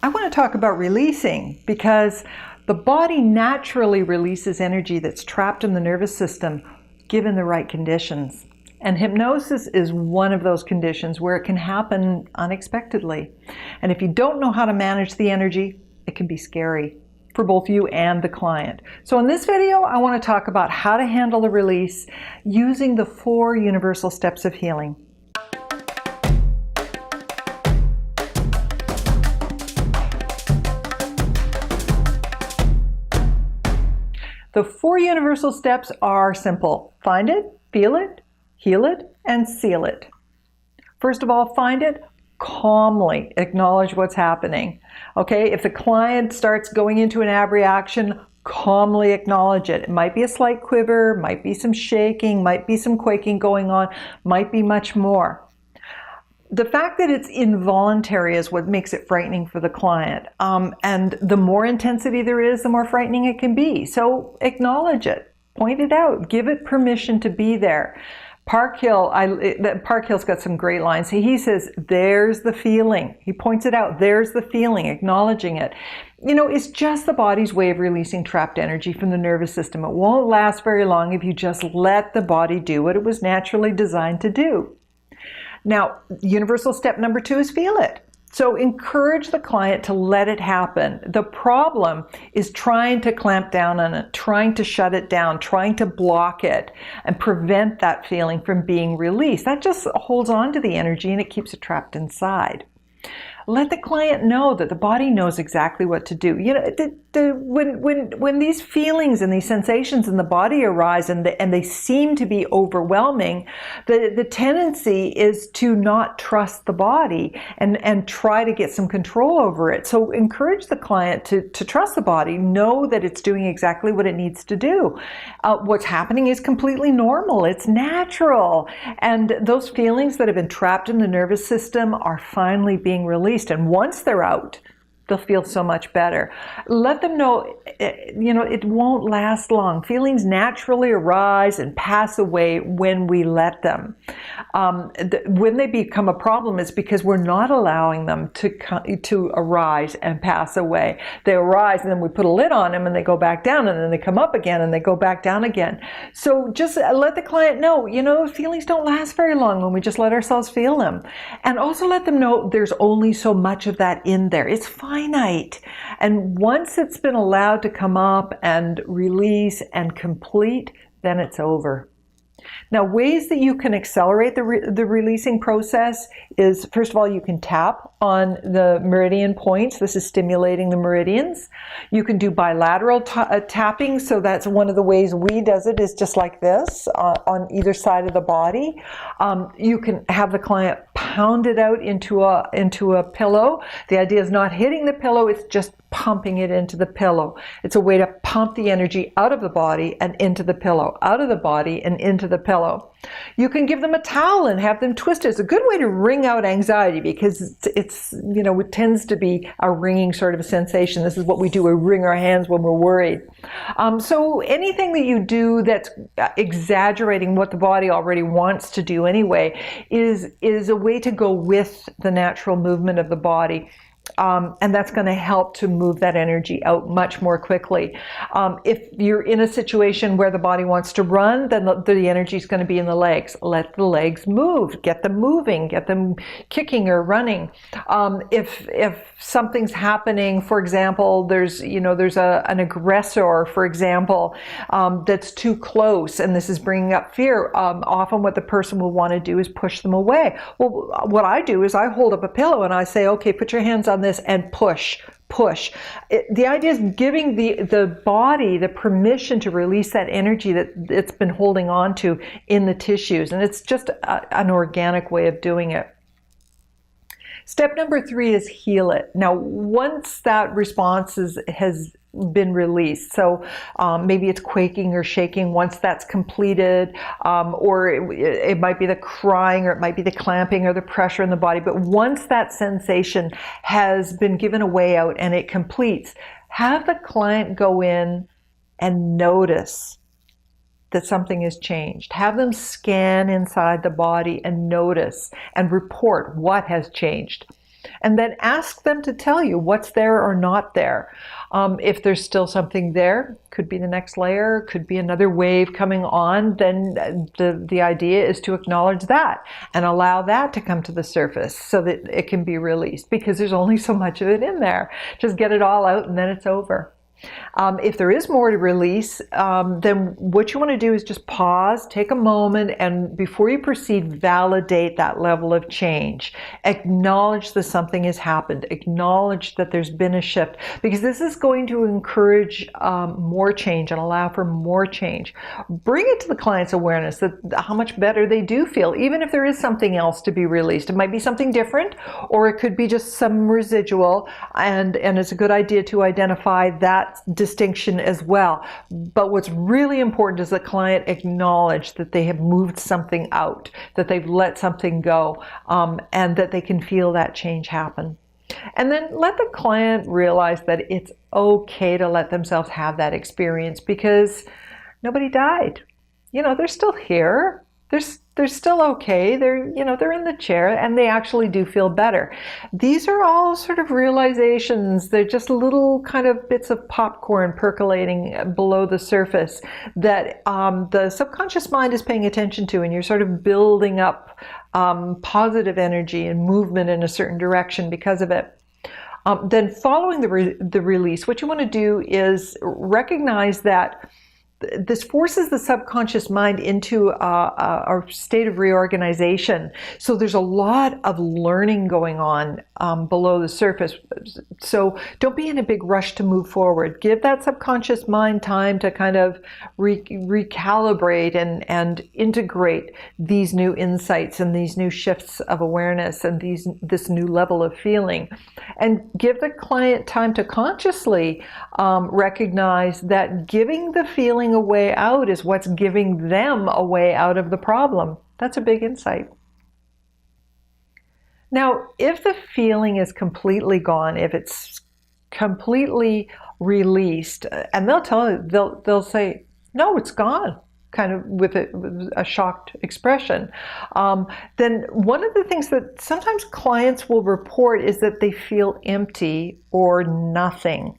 I want to talk about releasing, because the body naturally releases energy that's trapped in the nervous system given the right conditions. And hypnosis is one of those conditions where it can happen unexpectedly. And if you don't know how to manage the energy, it can be scary for both you and the client. So in this video, I want to talk about how to handle the release using the 4 universal steps of healing. The 4 universal steps are simple. Find it, feel it, heal it, and seal it. First of all, find it, calmly acknowledge what's happening. Okay, if the client starts going into an abreaction, calmly acknowledge it. It might be a slight quiver, might be some shaking, might be some quaking going on, might be much more. The fact that it's involuntary is what makes it frightening for the client. And the more intensity there is, the more frightening it can be. So acknowledge it, point it out, give it permission to be there. Park Hill's got some great lines. He says, there's the feeling. He points it out, there's the feeling, acknowledging it. You know, it's just the body's way of releasing trapped energy from the nervous system. It won't last very long if you just let the body do what it was naturally designed to do. Now, universal step number 2 is feel it. So encourage the client to let it happen. The problem is trying to clamp down on it, trying to shut it down, trying to block it and prevent that feeling from being released. That just holds on to the energy and it keeps it trapped inside. Let the client know that the body knows exactly what to do. You know, when these feelings and these sensations in the body arise and they seem to be overwhelming, the tendency is to not trust the body and try to get some control over it. So encourage the client to trust the body, know that it's doing exactly what it needs to do. What's happening is completely normal. It's natural. And those feelings that have been trapped in the nervous system are finally being released. And once they're out, they'll feel so much better. Let them know, you know, it won't last long. Feelings naturally arise and pass away when we let them. When they become a problem, it's because we're not allowing them to arise and pass away. They arise and then we put a lid on them and they go back down and then they come up again and they go back down again. So just let the client know, you know, feelings don't last very long when we just let ourselves feel them. And also let them know there's only so much of that in there. It's finite. And once it's been allowed to come up and release and complete, then it's over. Now, ways that you can accelerate the releasing process is, first of all, you can tap on the meridian points. This is stimulating the meridians. You can do bilateral tapping. So that's one of the ways we does it, is just like this on either side of the body. You can have the client pound it out into a pillow. The idea is not hitting the pillow, it's just pumping it into the pillow. It's a way to pump the energy out of the body and into the pillow, out of the body and into the pillow. You can give them a towel and have them twist it. It's a good way to wring out anxiety because it's you know, it tends to be a wringing sort of a sensation. This is what we do. We wring our hands when we're worried. So anything that you do that's exaggerating what the body already wants to do anyway is a way to go with the natural movement of the body. And that's going to help to move that energy out much more quickly. If you're in a situation where the body wants to run, then the energy is going to be in the legs. Let the legs move. Get them moving. Get them kicking or running. If something's happening, for example, there's an aggressor, for example, that's too close, and this is bringing up fear. Often, what the person will want to do is push them away. Well, what I do is I hold up a pillow and I say, "Okay, put your hands on this and push." The idea is giving the body the permission to release that energy that it's been holding on to in the tissues. And it's just an organic way of doing it. Step number 3 is heal it. Now, once that response has been released, so maybe it's quaking or shaking, once that's completed, or it might be the crying, or it might be the clamping or the pressure in the body, but once that sensation has been given a way out and it completes, have the client go in and notice that something has changed. Have them scan inside the body and notice and report what has changed. And then ask them to tell you what's there or not there. If there's still something there, could be the next layer, could be another wave coming on, then the idea is to acknowledge that and allow that to come to the surface so that it can be released, because there's only so much of it in there. Just get it all out and then it's over. If there is more to release, then what you want to do is just pause, take a moment, and before you proceed, validate that level of change. Acknowledge that something has happened. Acknowledge that there's been a shift, because this is going to encourage more change and allow for more change. Bring it to the client's awareness that how much better they do feel, even if there is something else to be released. It might be something different, or it could be just some residual, and it's a good idea to identify that distinction as well. But what's really important is the client acknowledge that they have moved something out, that they've let something go, and that they can feel that change happen. And then let the client realize that it's okay to let themselves have that experience, because nobody died. They're still here. They're still okay. They're in the chair and they actually do feel better. These are all sort of realizations. They're just little kind of bits of popcorn percolating below the surface that the subconscious mind is paying attention to, and you're sort of building up positive energy and movement in a certain direction because of it. Then following the release, what you want to do is recognize that this forces the subconscious mind into a state of reorganization. So there's a lot of learning going on below the surface. So don't be in a big rush to move forward. Give that subconscious mind time to kind of recalibrate and integrate these new insights and these new shifts of awareness and this new level of feeling. And give the client time to consciously recognize that giving the feeling a way out is what's giving them a way out of the problem. That's a big insight. Now, if the feeling is completely gone, if it's completely released, and they'll tell you, they'll say, no, it's gone, kind of with a shocked expression. Then one of the things that sometimes clients will report is that they feel empty or nothing.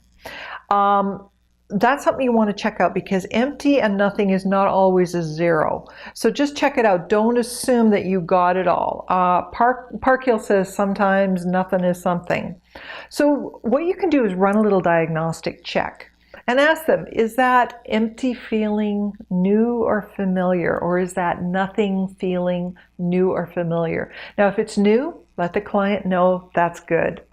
That's something you want to check out, because empty and nothing is not always a zero. So just check it out. Don't assume that you got it all. Parkhill says sometimes nothing is something. So what you can do is run a little diagnostic check and ask them, is that empty feeling new or familiar? Or is that nothing feeling new or familiar? Now, if it's new, let the client know that's good.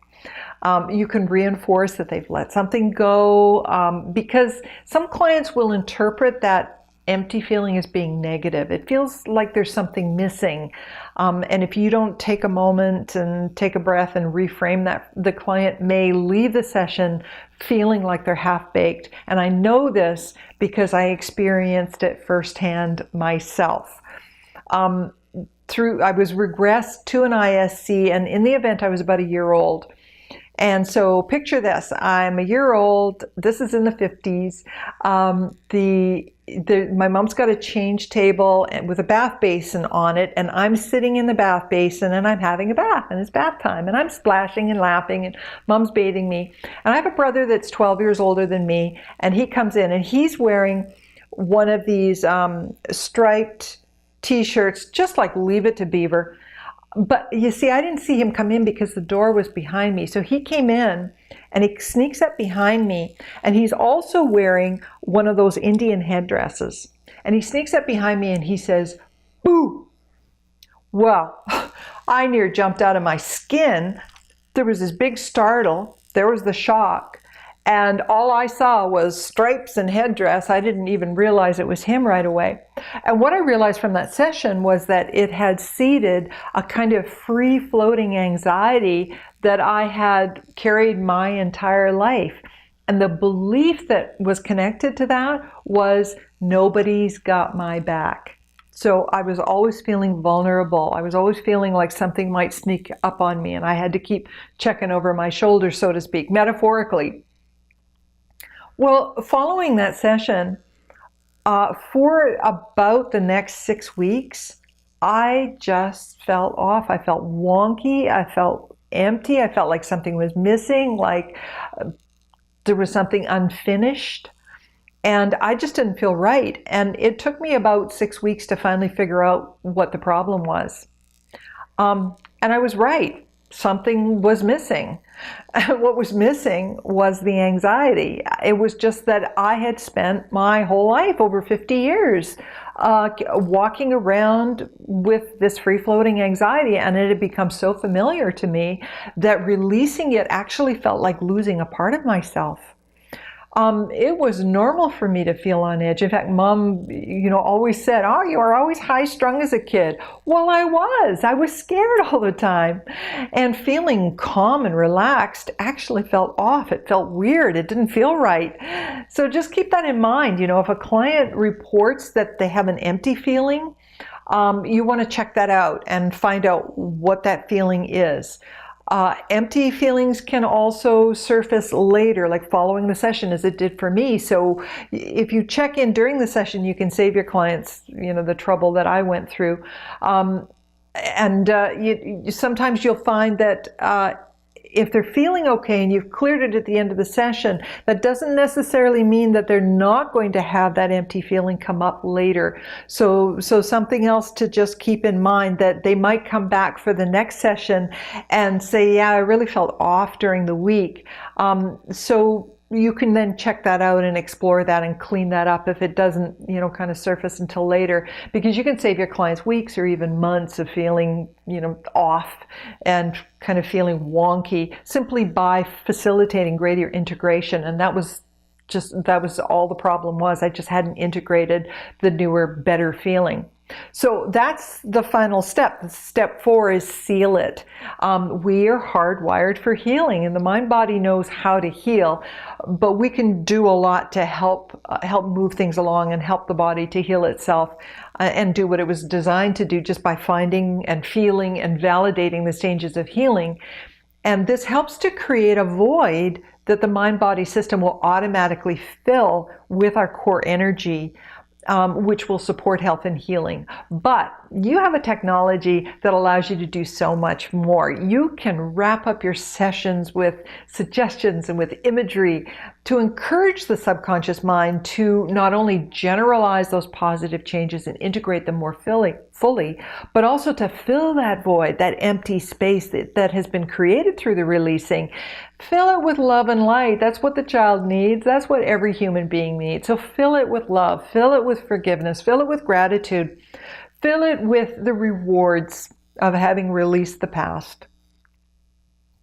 You can reinforce that they've let something go, because some clients will interpret that empty feeling as being negative. It feels like there's something missing. And if you don't take a moment and take a breath and reframe that, the client may leave the session feeling like they're half-baked. And I know this because I experienced it firsthand myself. I was regressed to an ISC, and in the event I was about a year old. And so picture this, I'm a year old, this is in the 50s, my mom's got a change table with a bath basin on it, and I'm sitting in the bath basin and I'm having a bath, and it's bath time, and I'm splashing and laughing, and mom's bathing me. And I have a brother that's 12 years older than me, and he comes in and he's wearing one of these striped t-shirts, just like Leave It to Beaver. But you see, I didn't see him come in because the door was behind me. So he came in and he sneaks up behind me, and he's also wearing one of those Indian headdresses. And he sneaks up behind me and he says, "Boo!" Well, I near jumped out of my skin. There was this big startle. There was the shock. And all I saw was stripes and headdress. I didn't even realize it was him right away. And what I realized from that session was that it had seeded a kind of free-floating anxiety that I had carried my entire life. And the belief that was connected to that was, nobody's got my back. So I was always feeling vulnerable. I was always feeling like something might sneak up on me, and I had to keep checking over my shoulder, so to speak, metaphorically. Well, following that session, for about the next 6 weeks, I just felt off. I felt wonky. I felt empty. I felt like something was missing, like there was something unfinished. And I just didn't feel right. And it took me about 6 weeks to finally figure out what the problem was. And I was right. Something was missing. What was missing was the anxiety. It was just that I had spent my whole life, over 50 years, walking around with this free-floating anxiety, and it had become so familiar to me that releasing it actually felt like losing a part of myself. It was normal for me to feel on edge. In fact, Mom, always said, "Oh, you were always high-strung as a kid." Well, I was scared all the time. And feeling calm and relaxed actually felt off. It felt weird. It didn't feel right. So just keep that in mind. If a client reports that they have an empty feeling, you want to check that out and find out what that feeling is. Empty feelings can also surface later, like following the session, as it did for me. So if you check in during the session, you can save your clients, the trouble that I went through. Sometimes you'll find that if they're feeling okay and you've cleared it at the end of the session, that doesn't necessarily mean that they're not going to have that empty feeling come up later. So something else to just keep in mind, that they might come back for the next session and say, "Yeah, I really felt off during the week." So you can then check that out and explore that and clean that up if it doesn't, kind of surface until later, because you can save your clients weeks or even months of feeling, off and kind of feeling wonky simply by facilitating greater integration. And that was all the problem was. I just hadn't integrated the newer, better feeling. So that's the final step. Step 4 is seal it. We are hardwired for healing, and the mind-body knows how to heal, but we can do a lot to help move things along and help the body to heal itself and do what it was designed to do, just by finding and feeling and validating the stages of healing. And this helps to create a void that the mind-body system will automatically fill with our core energy, which will support health and healing. But you have a technology that allows you to do so much more. You can wrap up your sessions with suggestions and with imagery to encourage the subconscious mind to not only generalize those positive changes and integrate them more fully, but also to fill that void, that empty space that has been created through the releasing. Fill it with love and light. That's what the child needs. That's what every human being needs. So fill it with love, fill it with forgiveness, fill it with gratitude, fill it with the rewards of having released the past.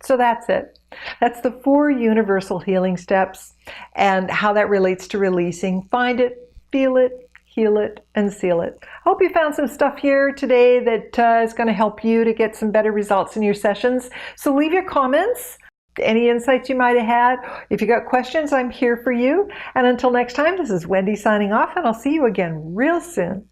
So that's it. That's the 4 universal healing steps and how that relates to releasing. Find it, feel it, heal it, and seal it. I hope you found some stuff here today that is going to help you to get some better results in your sessions. So leave your comments, any insights you might have had. If you got questions, I'm here for you. And until next time, this is Wendy signing off, and I'll see you again real soon.